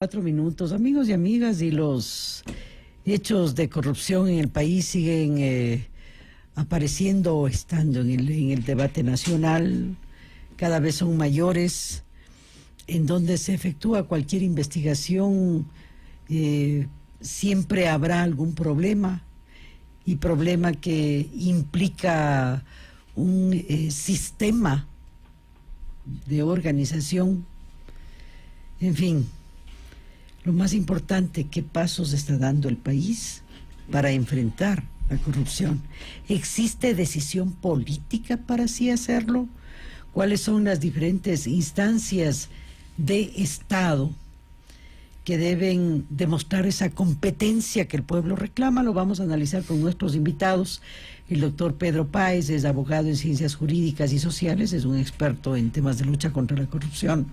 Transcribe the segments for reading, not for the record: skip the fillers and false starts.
4 minutos, amigos y amigas, y los hechos de corrupción en el país siguen apareciendo o estando en el debate nacional. Cada vez son mayores. En donde se efectúa cualquier investigación, siempre habrá algún problema, y problema que implica un sistema de organización. En fin, lo más importante, ¿qué pasos está dando el país para enfrentar la corrupción? ¿Existe decisión política para así hacerlo? ¿Cuáles son las diferentes instancias de Estado que deben demostrar esa competencia que el pueblo reclama? Lo vamos a analizar con nuestros invitados. El doctor Pedro Páez es abogado en ciencias jurídicas y sociales, es un experto en temas de lucha contra la corrupción.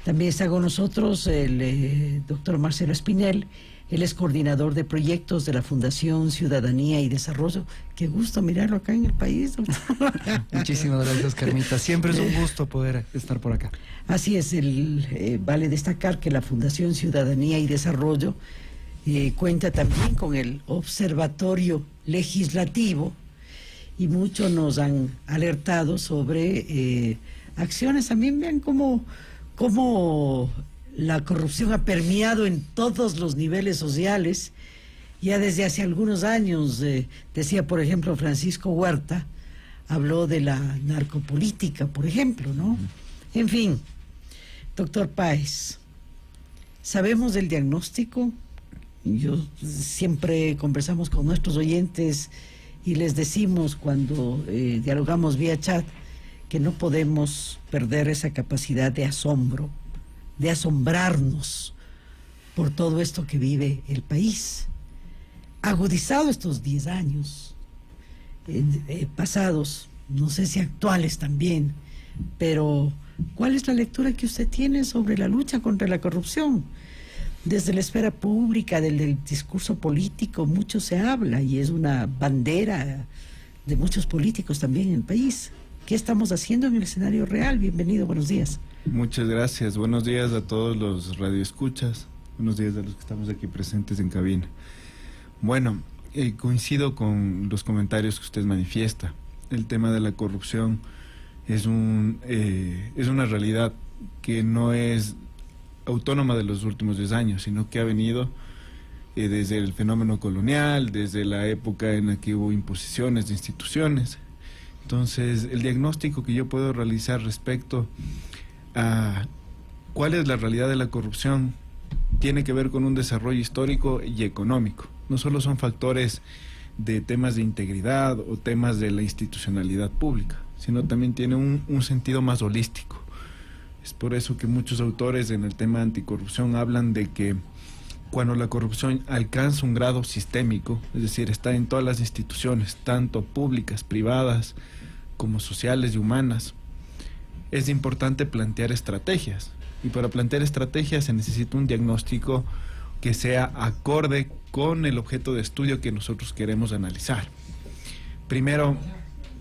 También está con nosotros el doctor Marcelo Espinel. Él es coordinador de proyectos de la Fundación Ciudadanía y Desarrollo. Qué gusto mirarlo acá en el país, doctor. Muchísimas gracias, Carmita. Siempre es un gusto poder estar por acá. Así es, vale destacar que la Fundación Ciudadanía y Desarrollo cuenta también con el Observatorio Legislativo, y muchos nos han alertado sobre acciones. También vean cómo la corrupción ha permeado en todos los niveles sociales. Ya desde hace algunos años, decía, por ejemplo, Francisco Huerta, habló de la narcopolítica, por ejemplo, ¿no? En fin, doctor Páez, ¿sabemos del diagnóstico? Yo siempre conversamos con nuestros oyentes y les decimos cuando dialogamos vía chat que no podemos perder esa capacidad de asombro, de asombrarnos por todo esto que vive el país. Agudizado estos 10 años pasados, no sé si actuales también, pero ¿cuál es la lectura que usted tiene sobre la lucha contra la corrupción? Desde la esfera pública, del discurso político, mucho se habla y es una bandera de muchos políticos también en el país. ¿Qué estamos haciendo en el escenario real? Bienvenido, buenos días. Muchas gracias, buenos días a todos los radioescuchas, buenos días a los que estamos aquí presentes en cabina. Bueno, coincido con los comentarios que usted manifiesta. El tema de la corrupción es una realidad que no es autónoma de los últimos 10 años, sino que ha venido desde el fenómeno colonial, desde la época en la que hubo imposiciones de instituciones. Entonces, el diagnóstico que yo puedo realizar respecto a cuál es la realidad de la corrupción tiene que ver con un desarrollo histórico y económico. No solo son factores de temas de integridad o temas de la institucionalidad pública, sino también tiene un sentido más holístico. Es por eso que muchos autores en el tema anticorrupción hablan de que cuando la corrupción alcanza un grado sistémico, es decir, está en todas las instituciones, tanto públicas, privadas, como sociales y humanas, es importante plantear estrategias. Y para plantear estrategias se necesita un diagnóstico que sea acorde con el objeto de estudio que nosotros queremos analizar. Primero,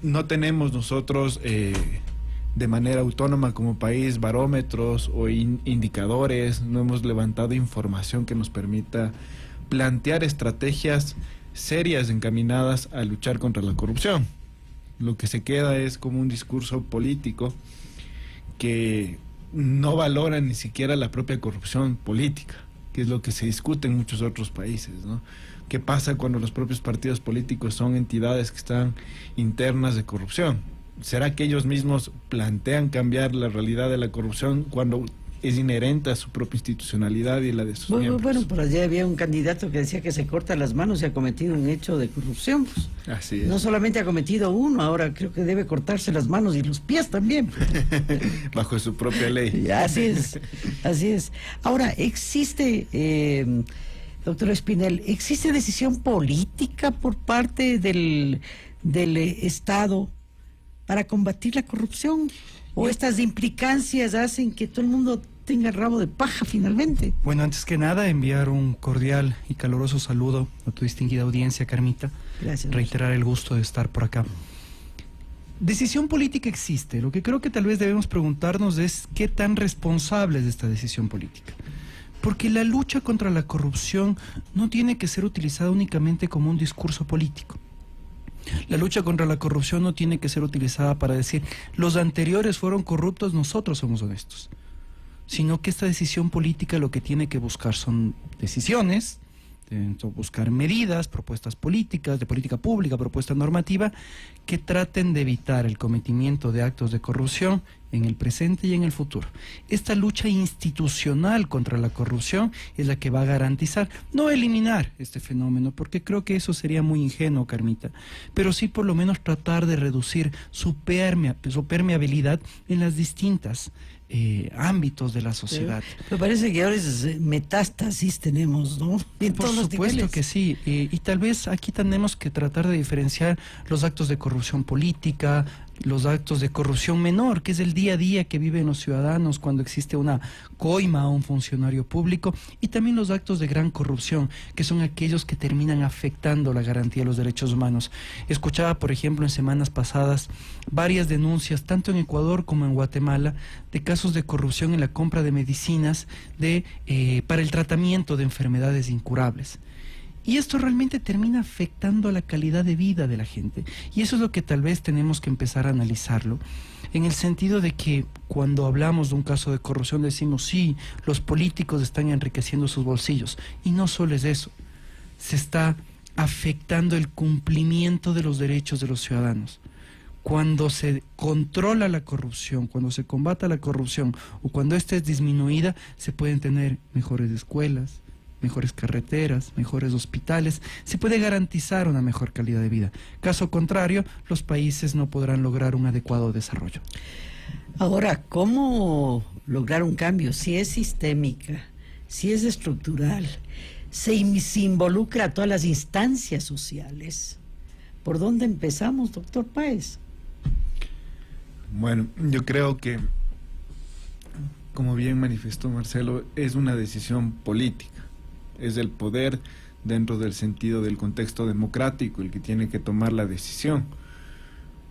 no tenemos nosotros de manera autónoma como país barómetros o indicadores, no hemos levantado información que nos permita plantear estrategias serias encaminadas a luchar contra la corrupción. Lo que se queda es como un discurso político que no valora ni siquiera la propia corrupción política, que es lo que se discute en muchos otros países, ¿no? ¿Qué pasa cuando los propios partidos políticos son entidades que están internas de corrupción? ¿Será que ellos mismos plantean cambiar la realidad de la corrupción cuando es inherente a su propia institucionalidad y la de sus miembros? Bueno, por allá había un candidato que decía que se corta las manos y ha cometido un hecho de corrupción. Pues. Así es. No solamente ha cometido uno, ahora creo que debe cortarse las manos y los pies también. Bajo su propia ley. Así es, así es. Ahora, existe, doctor Espinel, ¿existe decisión política por parte del Estado para combatir la corrupción? ¿O estas implicancias hacen que todo el mundo tenga rabo de paja finalmente? Bueno, antes que nada, enviar un cordial y caluroso saludo a tu distinguida audiencia, Carmita. Gracias. Reiterar el gusto de estar por acá. Decisión política existe. Lo que creo que tal vez debemos preguntarnos es qué tan responsable es esta decisión política. Porque la lucha contra la corrupción no tiene que ser utilizada únicamente como un discurso político. La lucha contra la corrupción no tiene que ser utilizada para decir los anteriores fueron corruptos, nosotros somos honestos. Sino que esta decisión política lo que tiene que buscar son decisiones, buscar medidas, propuestas políticas, de política pública, propuesta normativa, que traten de evitar el cometimiento de actos de corrupción en el presente y en el futuro. Esta lucha institucional contra la corrupción es la que va a garantizar, no eliminar este fenómeno, porque creo que eso sería muy ingenuo, Carmita, pero sí por lo menos tratar de reducir su permeabilidad en las distintas ámbitos de la sociedad. Me parece que ahora es metástasis tenemos, ¿no? En Por todos los supuesto niveles. que sí, y tal vez aquí tenemos que tratar de diferenciar los actos de corrupción política, los actos de corrupción menor, que es el día a día que viven los ciudadanos cuando existe una coima a un funcionario público, y también los actos de gran corrupción, que son aquellos que terminan afectando la garantía de los derechos humanos. Escuchaba, por ejemplo, en semanas pasadas varias denuncias, tanto en Ecuador como en Guatemala, de casos de corrupción en la compra de medicinas para el tratamiento de enfermedades incurables. Y esto realmente termina afectando la calidad de vida de la gente. Y eso es lo que tal vez tenemos que empezar a analizarlo, en el sentido de que cuando hablamos de un caso de corrupción decimos, sí, los políticos están enriqueciendo sus bolsillos. Y no solo es eso, se está afectando el cumplimiento de los derechos de los ciudadanos. Cuando se controla la corrupción, cuando se combata la corrupción o cuando ésta es disminuida, se pueden tener mejores escuelas, mejores carreteras, mejores hospitales, se puede garantizar una mejor calidad de vida. Caso contrario, los países no podrán lograr un adecuado desarrollo. Ahora, ¿cómo lograr un cambio? Si es sistémica, si es estructural, se involucra a todas las instancias sociales. ¿Por dónde empezamos, doctor Páez? Bueno, yo creo que, como bien manifestó Marcelo, es una decisión política. Es el poder dentro del sentido del contexto democrático el que tiene que tomar la decisión.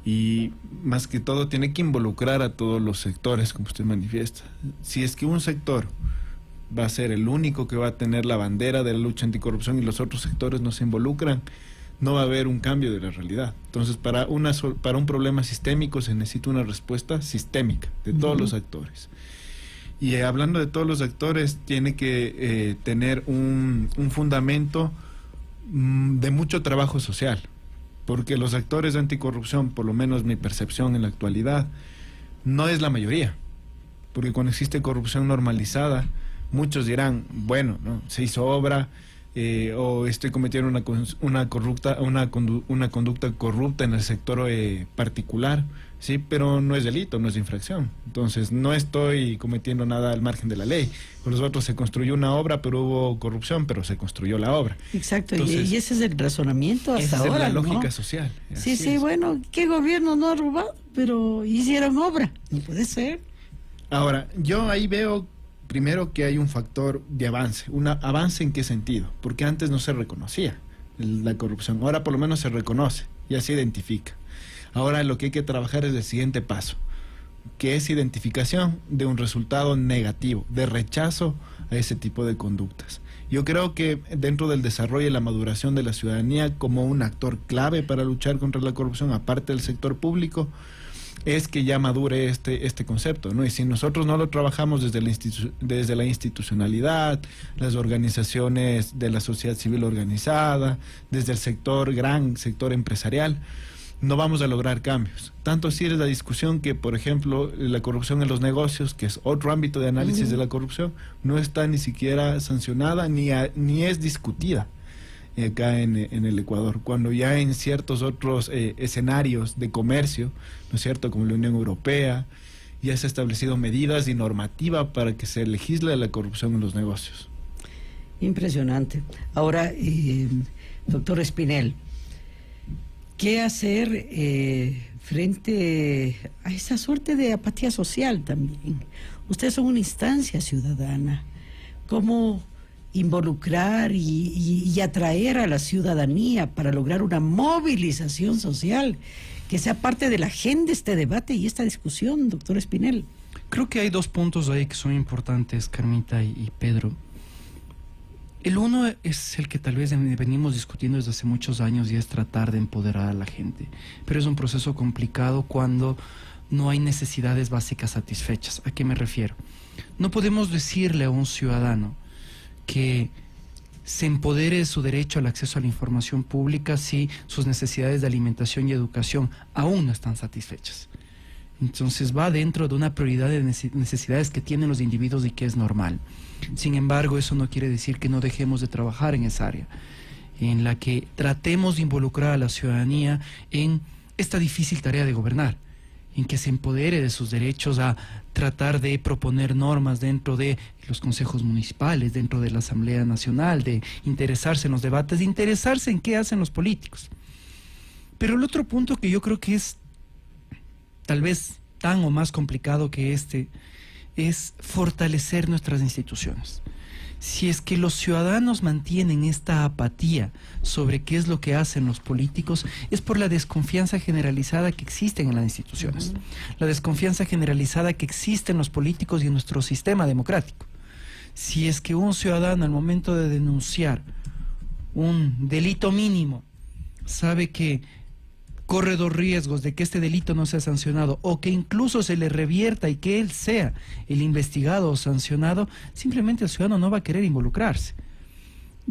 Y más que todo tiene que involucrar a todos los sectores, como usted manifiesta. Si es que un sector va a ser el único que va a tener la bandera de la lucha anticorrupción y los otros sectores no se involucran, no va a haber un cambio de la realidad. Entonces, para un problema sistémico se necesita una respuesta sistémica de todos los actores. Y hablando de todos los actores, tiene que tener un fundamento de mucho trabajo social, porque los actores de anticorrupción, por lo menos mi percepción en la actualidad, no es la mayoría, porque cuando existe corrupción normalizada, muchos dirán, bueno, ¿no?, se hizo obra, o estoy cometiendo una conducta corrupta en el sector particular, sí, pero no es delito, no es infracción. Entonces no estoy cometiendo nada al margen de la ley. Con los otros se construyó una obra, pero hubo corrupción, pero se construyó la obra. Exacto. Entonces, y ese es el razonamiento hasta esa ahora, es la ¿no? lógica social. Sí, Así sí, es. bueno, ¿qué gobierno no ha robado? Pero hicieron obra. No puede ser. Ahora, yo ahí veo primero que hay un factor de avance. ¿Un avance en qué sentido? Porque antes no se reconocía la corrupción. Ahora por lo menos se reconoce, ya se identifica. Ahora lo que hay que trabajar es el siguiente paso, que es identificación de un resultado negativo, de rechazo a ese tipo de conductas. Yo creo que dentro del desarrollo y la maduración de la ciudadanía como un actor clave para luchar contra la corrupción, aparte del sector público, es que ya madure este concepto, ¿no? Y si nosotros no lo trabajamos desde la institucionalidad, las organizaciones de la sociedad civil organizada, desde el gran sector empresarial, no vamos a lograr cambios. Tanto así es la discusión que, por ejemplo, la corrupción en los negocios, que es otro ámbito de análisis de la corrupción, no está ni siquiera sancionada ni es discutida acá en el Ecuador, cuando ya en ciertos otros escenarios de comercio, ¿no es cierto?, como la Unión Europea, ya se han establecido medidas y normativa para que se legisle la corrupción en los negocios. Impresionante. Ahora, doctor Espinel, ¿qué hacer frente a esa suerte de apatía social también? Ustedes son una instancia ciudadana. ¿Cómo involucrar y atraer a la ciudadanía para lograr una movilización social que sea parte de la agenda este debate y esta discusión, doctor Espinel? Creo que hay dos puntos ahí que son importantes, Carmita y Pedro. El uno es el que tal vez venimos discutiendo desde hace muchos años y es tratar de empoderar a la gente. Pero es un proceso complicado cuando no hay necesidades básicas satisfechas. ¿A qué me refiero? No podemos decirle a un ciudadano que se empodere de su derecho al acceso a la información pública si sus necesidades de alimentación y educación aún no están satisfechas. Entonces va dentro de una prioridad de necesidades que tienen los individuos y que es normal. Sin embargo, eso no quiere decir que no dejemos de trabajar en esa área, en la que tratemos de involucrar a la ciudadanía en esta difícil tarea de gobernar, en que se empodere de sus derechos a tratar de proponer normas dentro de los consejos municipales, dentro de la Asamblea Nacional, de interesarse en los debates, de interesarse en qué hacen los políticos. Pero el otro punto que yo creo que es tal vez tan o más complicado que este, es fortalecer nuestras instituciones. Si es que los ciudadanos mantienen esta apatía sobre qué es lo que hacen los políticos, es por la desconfianza generalizada que existe en las instituciones, la desconfianza generalizada que existe en los políticos y en nuestro sistema democrático. Si es que un ciudadano al momento de denunciar un delito mínimo sabe que corre dos riesgos de que este delito no sea sancionado o que incluso se le revierta y que él sea el investigado o sancionado, simplemente el ciudadano no va a querer involucrarse.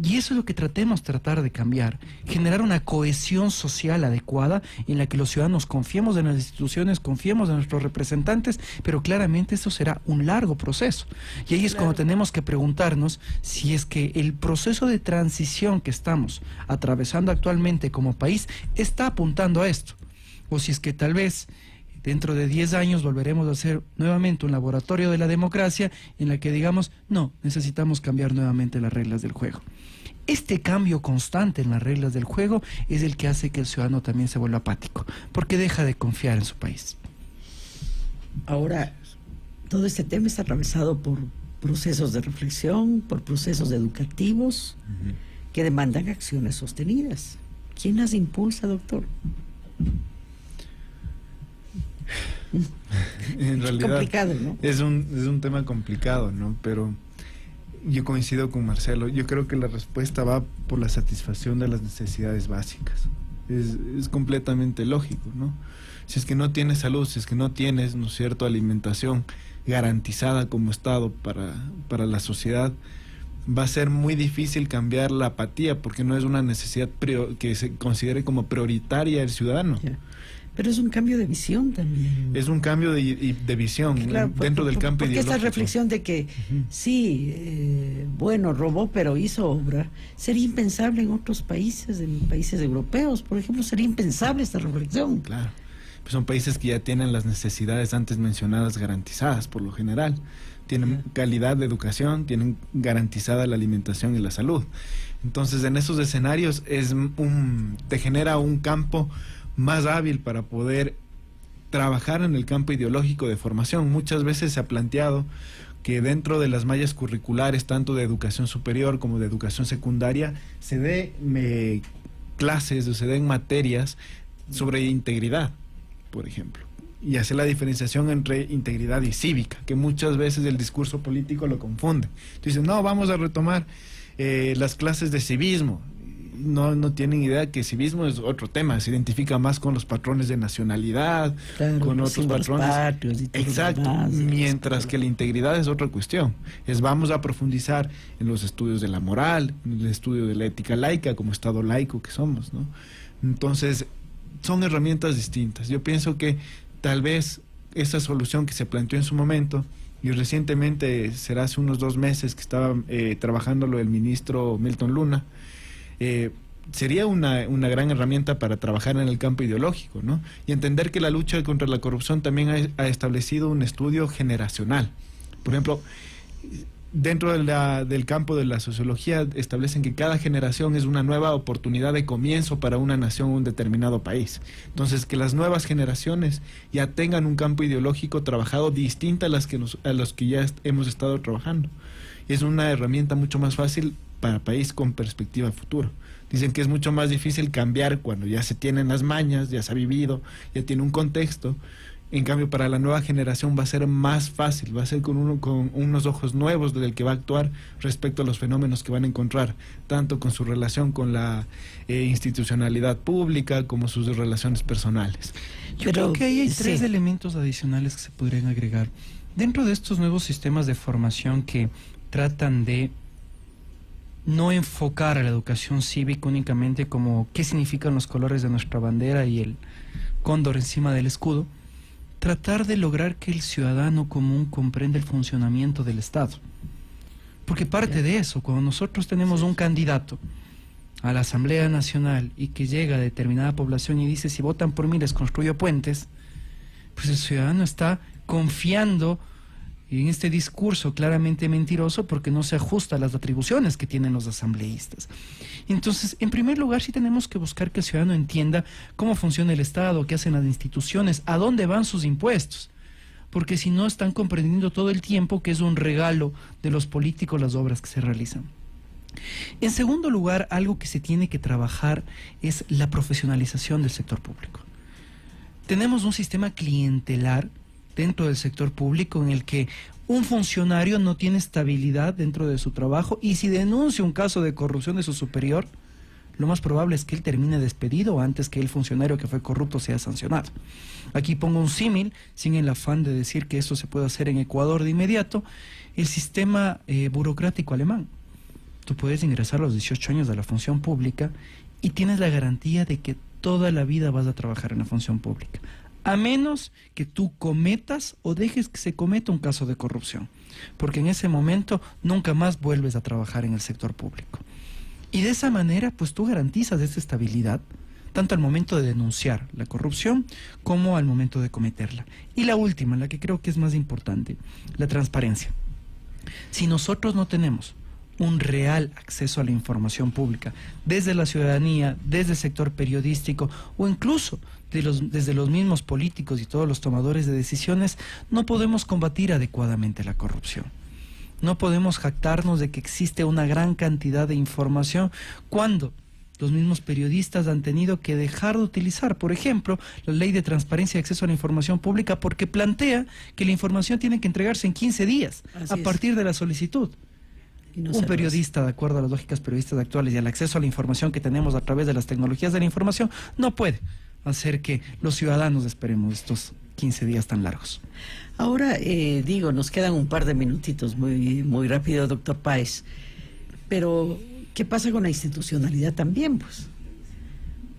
Y eso es lo que tratar de cambiar, generar una cohesión social adecuada en la que los ciudadanos confiemos en las instituciones, confiemos en nuestros representantes, pero claramente esto será un largo proceso. Y ahí es cuando tenemos que preguntarnos si es que el proceso de transición que estamos atravesando actualmente como país está apuntando a esto, o si es que tal vez dentro de 10 años volveremos a ser nuevamente un laboratorio de la democracia en la que digamos, no, necesitamos cambiar nuevamente las reglas del juego. Este cambio constante en las reglas del juego es el que hace que el ciudadano también se vuelva apático, porque deja de confiar en su país. Ahora, todo este tema está atravesado por procesos de reflexión, por procesos educativos que demandan acciones sostenidas. ¿Quién las impulsa, doctor? En realidad complicado, ¿no? es un tema complicado, ¿no? Pero yo coincido con Marcelo. Yo creo que la respuesta va por la satisfacción de las necesidades básicas. Es completamente lógico, ¿no? Si es que no tienes salud, si es que no tienes, ¿no es cierto?, alimentación garantizada como Estado para la sociedad, va a ser muy difícil cambiar la apatía porque no es una necesidad que se considere como prioritaria el ciudadano. Ya. Pero es un cambio de visión también. Es un cambio de visión, claro, dentro del campo ideológico. Porque esa reflexión de que, bueno, robó, pero hizo obra, sería impensable en otros países, en países europeos, por ejemplo, sería impensable esta reflexión. Claro, pues son países que ya tienen las necesidades antes mencionadas garantizadas, por lo general. Tienen calidad de educación, tienen garantizada la alimentación y la salud. Entonces, en esos escenarios te genera un campo más hábil para poder trabajar en el campo ideológico de formación. Muchas veces se ha planteado que dentro de las mallas curriculares, tanto de educación superior como de educación secundaria, se dé clases o se den materias sobre integridad, por ejemplo, y hacer la diferenciación entre integridad y cívica, que muchas veces el discurso político lo confunde. Entonces, no, vamos a retomar las clases de civismo. No tienen idea que civismo es otro tema, se identifica más con los patrones de nacionalidad, claro, con otros patrones patrios y todo. Exacto, demás, mientras que la integridad es otra cuestión. Vamos a profundizar en los estudios de la moral, en el estudio de la ética laica como Estado laico que somos, ¿no? Entonces, son herramientas distintas. Yo pienso que tal vez esa solución que se planteó en su momento, y recientemente será hace unos 2 meses que estaba trabajándolo el ministro Milton Luna, sería una gran herramienta para trabajar en el campo ideológico, ¿no? Y entender que la lucha contra la corrupción también ha establecido un estudio generacional. Por ejemplo, dentro del campo de la sociología establecen que cada generación es una nueva oportunidad de comienzo para una nación o un determinado país. Entonces, que las nuevas generaciones ya tengan un campo ideológico trabajado distinto a los que ya hemos estado trabajando. Es una herramienta mucho más fácil para país con perspectiva futuro. Dicen que es mucho más difícil cambiar cuando ya se tienen las mañas, ya se ha vivido, ya tiene un contexto. En cambio, para la nueva generación va a ser más fácil, va a ser con unos ojos nuevos del que va a actuar respecto a los fenómenos que van a encontrar, tanto con su relación con la institucionalidad pública como sus relaciones personales. Yo creo que ahí hay tres elementos adicionales que se podrían agregar. Dentro de estos nuevos sistemas de formación que tratan de no enfocar a la educación cívica únicamente como qué significan los colores de nuestra bandera y el cóndor encima del escudo, tratar de lograr que el ciudadano común comprenda el funcionamiento del Estado. Porque parte de eso, cuando nosotros tenemos un candidato a la Asamblea Nacional y que llega a determinada población y dice, si votan por mí les construyo puentes, pues el ciudadano está confiando en este discurso claramente mentiroso porque no se ajusta a las atribuciones que tienen los asambleístas. Entonces, en primer lugar, sí tenemos que buscar que el ciudadano entienda cómo funciona el Estado, qué hacen las instituciones, a dónde van sus impuestos, porque si no están comprendiendo todo el tiempo que es un regalo de los políticos las obras que se realizan. En segundo lugar, algo que se tiene que trabajar es la profesionalización del sector público. Tenemos un sistema clientelar dentro del sector público en el que un funcionario no tiene estabilidad dentro de su trabajo y si denuncia un caso de corrupción de su superior, lo más probable es que él termine despedido antes que el funcionario que fue corrupto sea sancionado. Aquí pongo un símil, sin el afán de decir que esto se puede hacer en Ecuador de inmediato, el sistema burocrático alemán. Tú puedes ingresar a los 18 años de la función pública y tienes la garantía de que toda la vida vas a trabajar en la función pública, a menos que tú cometas o dejes que se cometa un caso de corrupción, porque en ese momento nunca más vuelves a trabajar en el sector público. Y de esa manera, pues tú garantizas esa estabilidad, tanto al momento de denunciar la corrupción como al momento de cometerla. Y la última, la que creo que es más importante, la transparencia. Si nosotros no tenemos un real acceso a la información pública desde la ciudadanía, desde el sector periodístico o incluso desde los mismos políticos y todos los tomadores de decisiones, no podemos combatir adecuadamente la corrupción. No podemos jactarnos de que existe una gran cantidad de información cuando los mismos periodistas han tenido que dejar de utilizar, por ejemplo, la ley de transparencia y acceso a la información pública porque plantea que la información tiene que entregarse en 15 días a partir de la solicitud. Un periodista, de acuerdo a las lógicas periodistas actuales y al acceso a la información que tenemos a través de las tecnologías de la información, no puede hacer que los ciudadanos esperemos estos 15 días tan largos. Ahora, nos quedan un par de minutitos, muy rápido, doctor Páez. Pero, ¿qué pasa con la institucionalidad también, pues?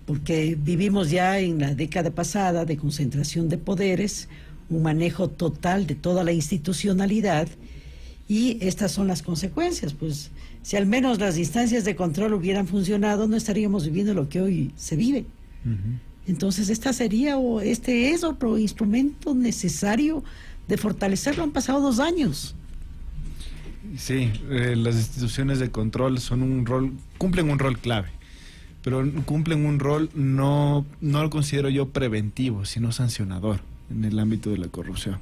Porque vivimos ya en la década pasada de concentración de poderes, un manejo total de toda la institucionalidad, y estas son las consecuencias, pues si al menos las instancias de control hubieran funcionado, no estaríamos viviendo lo que hoy se vive. Entonces, este es otro instrumento necesario de fortalecerlo. Han pasado 2 años. Sí, las instituciones de control cumplen un rol clave, pero cumplen un rol no lo considero yo preventivo, sino sancionador en el ámbito de la corrupción.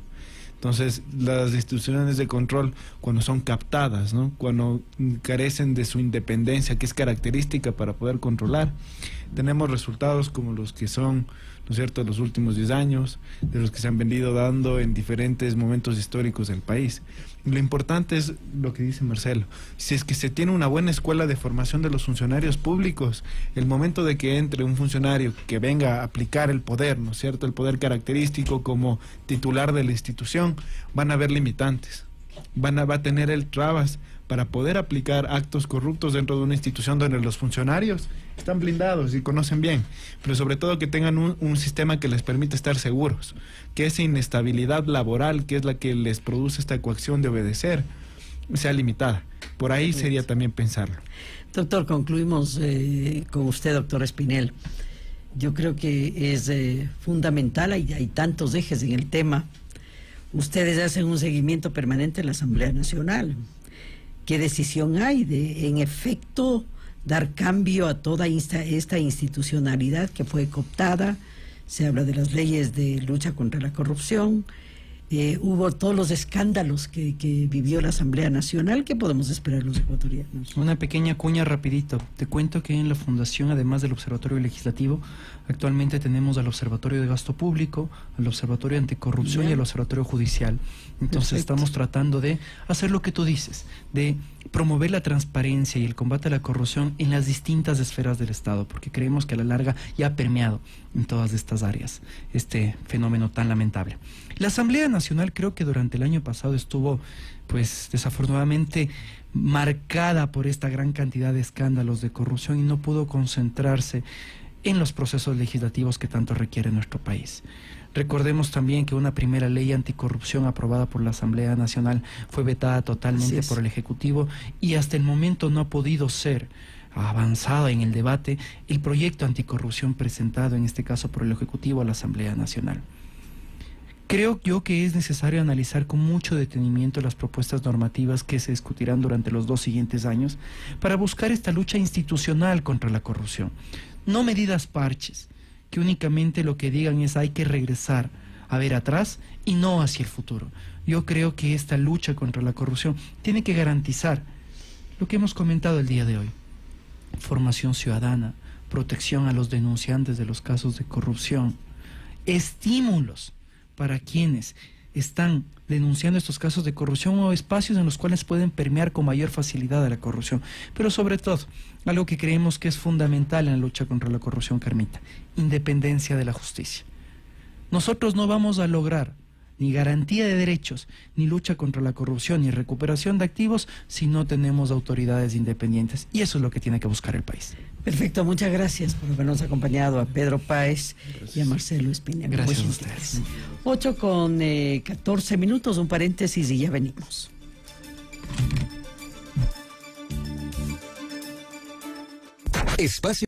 Entonces, las instituciones de control, cuando son captadas, ¿no?, cuando carecen de su independencia, que es característica para poder controlar, tenemos resultados como los que son, ¿no es cierto?, los últimos 10 años, de los que se han venido dando en diferentes momentos históricos del país. Lo importante es lo que dice Marcelo. Si es que se tiene una buena escuela de formación de los funcionarios públicos, el momento de que entre un funcionario que venga a aplicar el poder, ¿no es cierto?, el poder característico como titular de la institución, van a haber limitantes. Va a tener el trabas para poder aplicar actos corruptos dentro de una institución donde los funcionarios están blindados y conocen bien, pero sobre todo que tengan un sistema que les permita estar seguros, que esa inestabilidad laboral, que es la que les produce esta coacción de obedecer, sea limitada. Por ahí sería también pensarlo. Doctor, concluimos con usted, doctor Espinel. Yo creo que es fundamental, hay tantos ejes en el tema. Ustedes hacen un seguimiento permanente en la Asamblea Nacional. ¿Qué decisión hay de, en efecto, dar cambio a toda esta institucionalidad que fue cooptada? Se habla de las leyes de lucha contra la corrupción, hubo todos los escándalos que vivió la Asamblea Nacional. ¿Qué podemos esperar los ecuatorianos? Una pequeña cuña rapidito. Te cuento que en la Fundación, además del Observatorio Legislativo, actualmente tenemos al Observatorio de Gasto Público, al Observatorio Anticorrupción y al Observatorio Judicial. Entonces Perfecto. estamos tratando de hacer lo que tú dices, de promover la transparencia y el combate a la corrupción en las distintas esferas del Estado, porque creemos que a la larga ya ha permeado en todas estas áreas este fenómeno tan lamentable. La Asamblea Nacional creo que durante el año pasado estuvo, pues desafortunadamente, marcada por esta gran cantidad de escándalos de corrupción y no pudo concentrarse en los procesos legislativos que tanto requiere nuestro país. Recordemos también que una primera ley anticorrupción aprobada por la Asamblea Nacional fue vetada totalmente por el Ejecutivo y hasta el momento no ha podido ser avanzado en el debate el proyecto anticorrupción presentado en este caso por el Ejecutivo a la Asamblea Nacional. Creo yo que es necesario analizar con mucho detenimiento las propuestas normativas que se discutirán durante los 2 siguientes años para buscar esta lucha institucional contra la corrupción. No medidas parches, que únicamente lo que digan es hay que regresar a ver atrás y no hacia el futuro. Yo creo que esta lucha contra la corrupción tiene que garantizar lo que hemos comentado el día de hoy: formación ciudadana, protección a los denunciantes de los casos de corrupción, estímulos para quienes están denunciando estos casos de corrupción o espacios en los cuales pueden permear con mayor facilidad a la corrupción. Pero sobre todo, algo que creemos que es fundamental en la lucha contra la corrupción, Carmita: independencia de la justicia. Nosotros no vamos a lograr ni garantía de derechos, ni lucha contra la corrupción, ni recuperación de activos si no tenemos autoridades independientes. Y eso es lo que tiene que buscar el país. Perfecto, muchas gracias por habernos acompañado, a Pedro Páez y a Marcelo Espina. Gracias Muy a ustedes. 8:14, un paréntesis y ya venimos. Espacio